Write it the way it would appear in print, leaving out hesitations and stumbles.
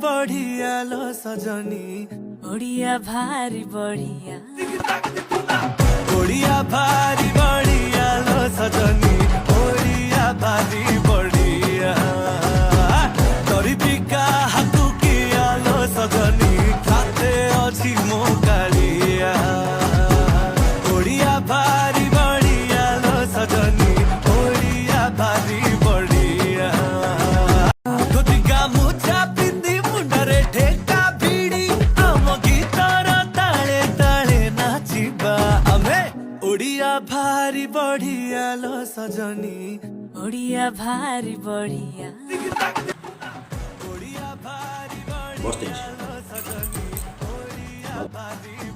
बढ़िया लो सजनी ओडिया भारी बढ़िया ओडिया भारी बढ़िया लो सजनी ओडिया भारी बढ़िया तोरी बिका हातु किया लो सजनी खाते अछि मो कालिया ओडिया भारी बढ़िया लो सजनी ओडिया भारी बढ़िया गोतिका मुचा पिंदी मुंडरे ठेका भिड़ी आम गीतर ताले ताले नाचिबा आमे ओडिया भारी बढ़िया लो सजनी ओडिया भारी बढ़िया ओडिया भारी बढ़िया लो सजनी ओडिया भारी